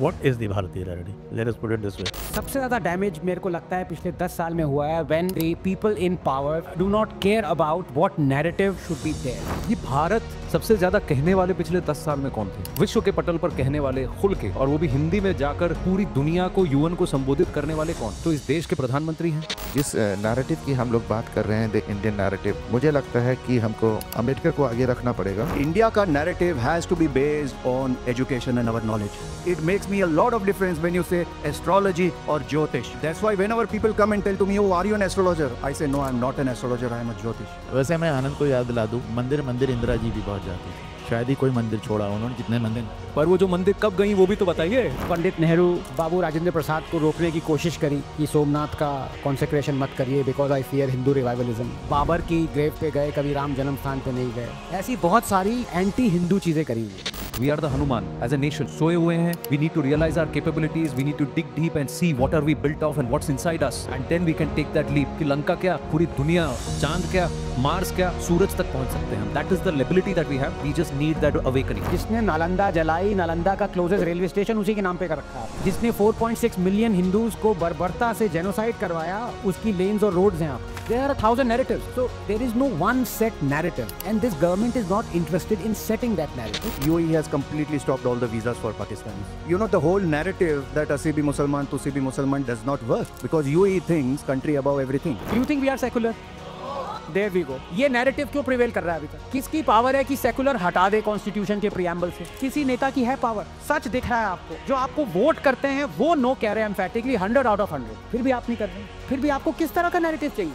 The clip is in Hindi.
What is the Bharatiya reality? Let us put it this way. सबसे ज़्यादा डैमेज मेरे को लगता है पिछले 10 साल में हुआ है when the people in power do not care about what narrative should be there. ये भारत सबसे ज्यादा कहने वाले पिछले 10 साल में कौन थे? विश्व के पटल पर कहने वाले खुल के, और वो भी हिंदी में जाकर पूरी दुनिया को, यूएन को संबोधित करने वाले कौन? तो इस देश के प्रधानमंत्री हैं। जिस नैरेटिव की हम लोग बात कर रहे हैं, द इंडियन नैरेटिव, मुझे लगता है कि हमको अम्बेडकर को आगे रखना पड़ेगा। इंडिया का narrative has to be based on education and our knowledge. It makes me a lot of difference when you say astrology और ज्योतिष. That's why whenever people come and tell to me, "Oh, are you an astrologer?" I say, "No, I am not an astrologer. I am a ज्योतिष." वैसे मैं आनंद को याद दिला दूं, मंदिर इंदिरा जी भी बहुत जाती थी। शायद ही कोई मंदिर छोड़ा उन्होंने, जितने मंदिर। पर वो जो मंदिर कब गई वो भी तो बताइए। पंडित नेहरू बाबू राजेंद्र प्रसाद को रोकने की कोशिश करी कि सोमनाथ का कॉन्सेक्रेशन मत करिए because I fear Hindu revivalism. Babur की ग्रेव पे गए, कभी राम जन्म स्थान पे नहीं गए. ऐसी बहुत सारी एंटी हिंदू चीजें करी हुई. We are the Hanuman as a nation. सोए हुए हैं. We need to realize our capabilities. We need to dig deep and see what are we built of and what's inside us. And then we can take that leap. कि लंका क्या, पूरी दुनिया, चांद क्या, मार्स क्या, सूरज तक पहुंच सकते हैं. That is the ability that we have. We just need that awakening. जिसने नालंदा जलाई, नालंदा का क्लोजेस्ट रेलवे स्टेशन उसी के नाम पे कर रखा है. जिसने 4.6 मिलियन हिंदूज को बर्बरता से जेनोसाइड करवाया, उसकी लेन्स और रोड्स हैं. आप There are 1,000 narratives. So there is no one set narrative, and this government is not interested in setting that narrative. UAE has completely stopped all the visas for Pakistanis. You know, the whole narrative that Asi bhi Musalman, Tusi bhi Musalman does not work because UAE thinks country above everything. You think we are secular? There we go. ये नैरेटिव क्यों प्रिवेल कर रहा है अभी तक? किसकी पावर है कि सेकुलर हटा दे कॉन्स्टिट्यूशन के प्रीएम्बल से? किसी नेता की है पावर? सच दिख रहा है आपको. जो आपको वोट करते हैं वो नो कह रहे हैं एम्फैटिकली 100 out of 100. फिर भी आप नहीं कर रहे. फिर भी आपको किस तरह का नैरेटिव चाहिए?